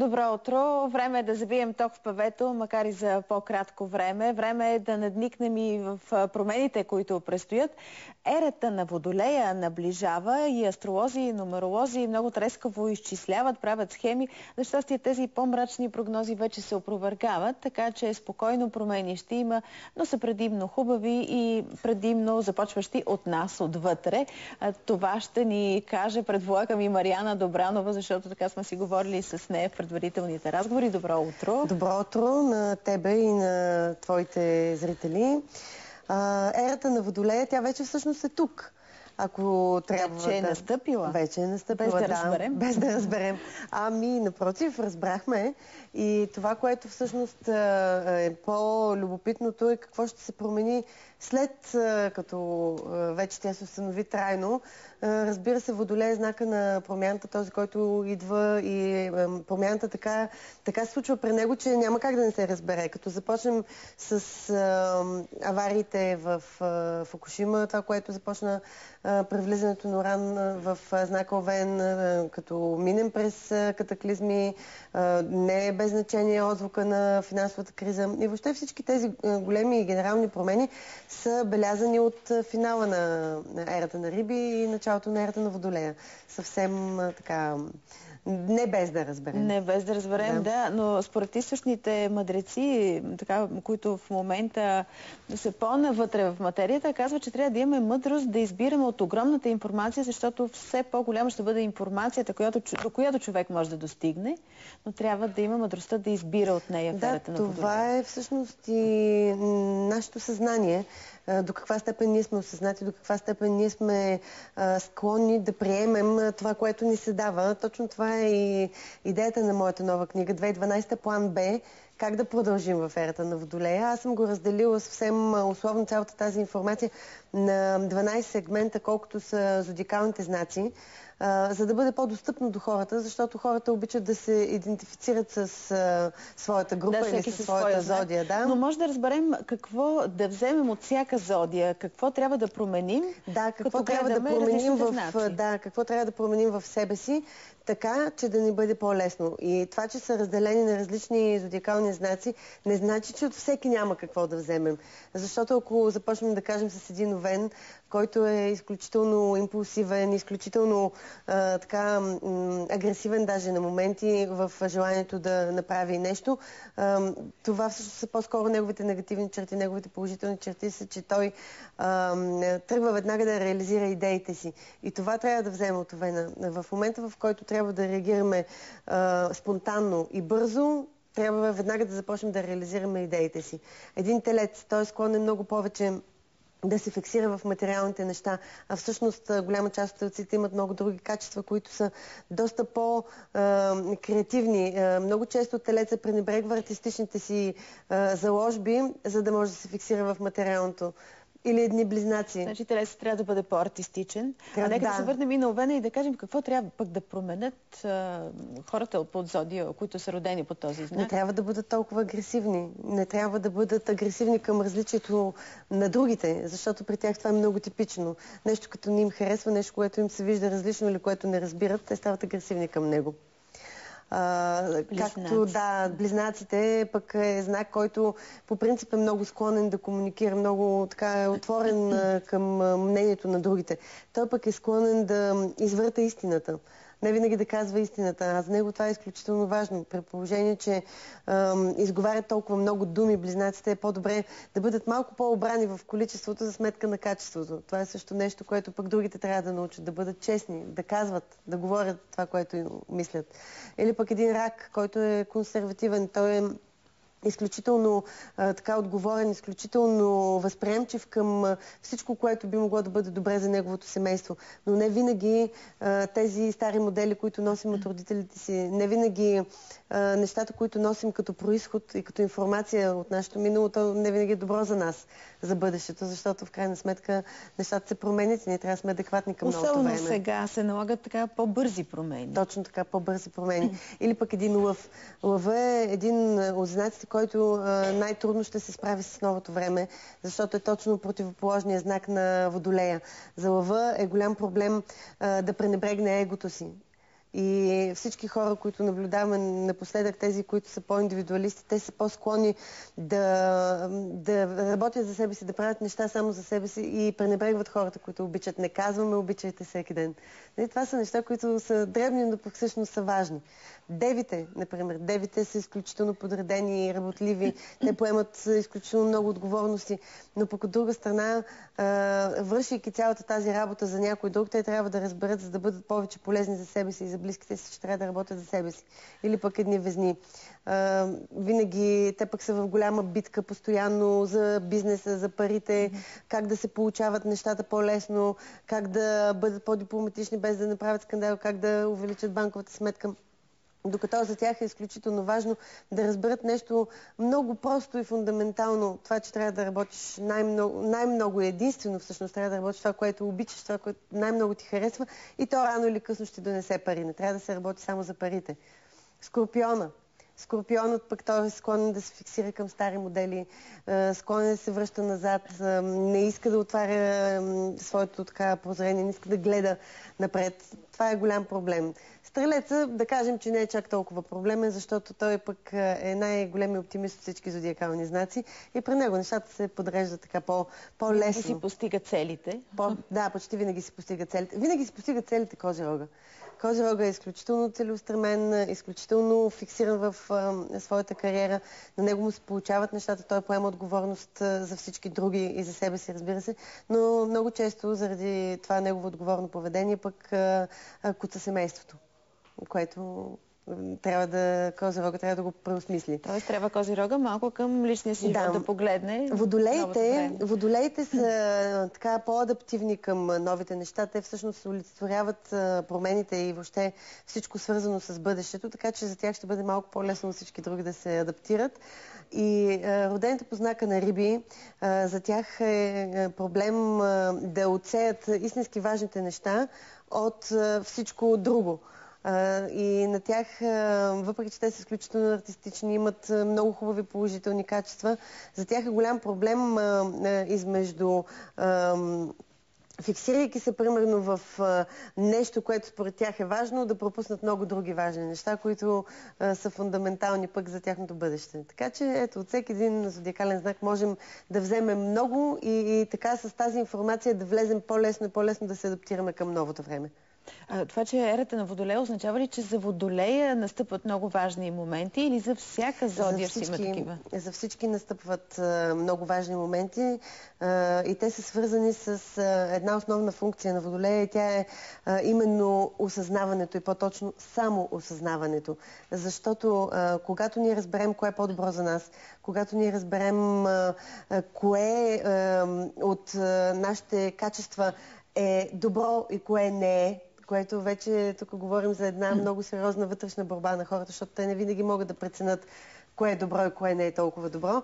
Добро утро! Време е да забием ток в павето, макар и за по-кратко време. Време е да надникнем и в промените, които предстоят. Ерата на Водолея наближава и астролози, и нумеролози много трескаво изчисляват, правят схеми. За щастие тези по-мрачни прогнози вече се опровергават, така че спокойно промени ще има, но са предимно хубави и предимно започващи от нас, отвътре. Това ще ни каже, предполагам, и Мариана Добранова, защото така сме си говорили с нея в предварителните разговори. Добро утро! Добро утро на тебе и на твоите зрители. Ерата на Водолея, тя вече всъщност е тук. Ако трябва вече е настъпила. Вече е настъпила, без да разберем. Без да разберем. Напротив, разбрахме. И това, което всъщност е по-любопитното е какво ще се промени след като вече тя се установи трайно. Разбира се, Водолей е знака на промяната, този, който идва, и промяната така се случва при него, че няма как да не се разбере. Като започнем с авариите в Фукушима, това, което започна превлизането на Уран в знака Овен, като минем през катаклизми, не е без значение отзвука на финансовата криза. И въобще всички тези големи и генерални промени са белязани от финала на ерата на Риби и началото на ерата на Водолея. Съвсем така... Не без да разберем. Не без да разберем, да. Но според източните мъдреци, които в момента са по-навътре в материята, казва, че трябва да имаме мъдрост да избираме от огромната информация, защото все по-голяма ще бъде информацията, до която човек може да достигне, но трябва да има мъдростта да избира от нея в ерата на Водолея. Това е всъщност и нашето съзнание. До каква степен ние сме осъзнати, до каква степен ние сме склонни да приемем това, което ни се дава. Точно това е и идеята на моята нова книга, 2012 план Б, как да продължим в ерата на Водолея. Аз съм го разделила съвсем условно цялата тази информация на 12 сегмента, колкото са зодиакалните знаци, за да бъде по-достъпно до хората, защото хората обичат да се идентифицират с своята група или с своята зодия. Да. Но може да разберем какво да вземем от всяка зодия, какво трябва да променим, какво трябва да променим в себе си, така, че да ни бъде по-лесно. И това, че са разделени на различни зодиакални знаци, не значи, че от всеки няма какво да вземем. Защото ако започнем да кажем с един Овен, който е изключително импулсивен, изключително агресивен даже на моменти в желанието да направи нещо, това всъщност са по-скоро неговите негативни черти, неговите положителни черти са, че той тръгва веднага да реализира идеите си. И това трябва да вземе от Овена. В момента, в който трябва да реагираме спонтанно и бързо, трябва веднага да започнем да реализираме идеите си. Един телец, той е склонен много повече да се фиксира в материалните неща, а всъщност голяма част от телците имат много други качества, които са доста по-креативни. Много често телеца пренебрегва артистичните си заложби, за да може да се фиксира в материалното. Или едни близнаци. Значи телецът трябва да бъде по-артистичен. Нека да се върнем и на Овена и да кажем какво трябва пък да променят хората от зодия, които са родени по този знак. Не трябва да бъдат толкова агресивни. Не трябва да бъдат агресивни към различието на другите, защото при тях това е много типично. Нещо като не им харесва, нещо, което им се вижда различно или което не разбират, те стават агресивни към него. Както близнаците пък е знак, който по принцип е много склонен да комуникира, много така отворен към мнението на другите. Той пък е склонен да извърта истината. Не винаги да казва истината. А за него това е изключително важно. При положение, че изговарят толкова много думи, близнаците е по-добре да бъдат малко по-обрани в количеството за сметка на качеството. Това е също нещо, което пък другите трябва да научат. Да бъдат честни, да казват, да говорят това, което мислят. Или пък един рак, който е консервативен. Той е изключително отговорен, изключително възприемчив към всичко, което би могло да бъде добре за неговото семейство. Но не винаги тези стари модели, които носим от родителите си, не винаги нещата, които носим като произход и като информация от нашето миналото, не винаги е добро за нас, за бъдещето, защото в крайна сметка нещата се променят и ние трябва да сме адекватни към новото време. Особено сега се налагат така по-бързи промени. Точно така, по-бързи промени. Или пък един лъв. Лъва е един от знаците, който най-трудно ще се справи с новото време, защото е точно противоположният знак на Водолея. За лъва е голям проблем да пренебрегне егото си. И всички хора, които наблюдаваме напоследък, тези, които са по-индивидуалисти, те са по-склонни да работят за себе си, да правят неща само за себе си и пренебрегват хората, които обичат. Не казваме, обичайте всеки ден. Това са неща, които са дребни, но пък всъщност са важни. Девите, например. Девите са изключително подредени и работливи. Те поемат изключително много отговорности, но пък от друга страна, вършейки цялата тази работа за някой друг, те трябва да разберат, за да бъдат повече полезни за себе си и за близките си, че трябва да работят за себе си. Или пък едни везни. Винаги те пък са в голяма битка постоянно за бизнеса, за парите, как да се получават нещата по-лесно, как да бъдат по-дипломатични без да направят скандал, как да увеличат банковата сметка. Докато за тях е изключително важно да разберат нещо много просто и фундаментално. Това, че трябва да работиш най-много и единствено всъщност трябва да работиш това, което обичаш, това, което най-много ти харесва и то рано или късно ще донесе пари. Не трябва да се работи само за парите. Скорпиона. Скорпионът пък той е склонен да се фиксира към стари модели, склонен да се връща назад, не иска да отваря своето така прозрение, не иска да гледа напред. Това е голям проблем. Стрелеца, да кажем, че не е чак толкова проблемен, защото той пък е най-големият оптимист от всички зодиакални знаци и при него нещата се подреждат така по-лесно. Винаги си постига целите. Да, почти винаги си постига целите. Винаги си постига целите Козирога. Козирога е изключително целеустремен, изключително фиксиран в своята кариера. На него му се получават нещата, той поема отговорност за всички други и за себе си, разбира се, но много често заради това негово отговорно поведение пък куца семейството, което Козирога трябва да го преосмисли. Тоест трябва Козирога малко към личния си живот да погледне. Водолеите са така по-адаптивни към новите неща. Те всъщност олицетворяват промените и въобще всичко свързано с бъдещето, така че за тях ще бъде малко по-лесно от всички други да се адаптират. И родените по знака на Риби, за тях е проблем да отсеят истински важните неща от всичко друго. И на тях, въпреки че те са изключително артистични, имат много хубави положителни качества, за тях е голям проблем измежду фиксирайки се примерно в нещо, което според тях е важно, да пропуснат много други важни неща, които са фундаментални пък за тяхното бъдеще. Така че ето, от всеки един зодиакален знак можем да вземем много и така с тази информация да влезем по-лесно и по-лесно да се адаптираме към новото време. Това, че е ерата на Водолея, означава ли, че за Водолея настъпват много важни моменти или за всяка зодия ще има такива? За всички настъпват много важни моменти и те са свързани с една основна функция на Водолея и тя е именно осъзнаването и по-точно само осъзнаването. Защото когато ние разберем кое е по-добро за нас, когато ние разберем кое от нашите качества е добро и кое не е, което вече тук говорим за една много сериозна вътрешна борба на хората, защото те не винаги могат да преценят кое е добро и кое не е толкова добро.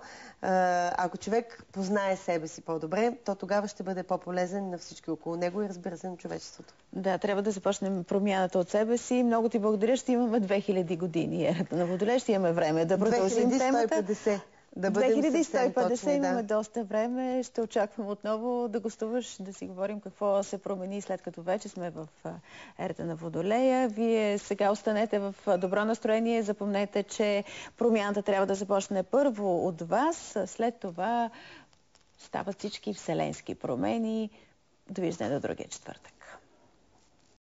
Ако човек познае себе си по-добре, то тогава ще бъде по-полезен на всички около него и разбира се на човечеството. Да, трябва да започнем промяната от себе си. Много ти благодаря. Ще имаме 2000 години ерата на Водолея. Ще имаме време да продължим темата. 2150. Да 2150 имаме доста време. Ще очаквам отново да гостуваш, да си говорим какво се промени след като вече сме в ерата на Водолея. Вие сега останете в добро настроение. Запомнете, че промяната трябва да започне първо от вас. След това стават всички вселенски промени. Довиждане до другия четвъртък.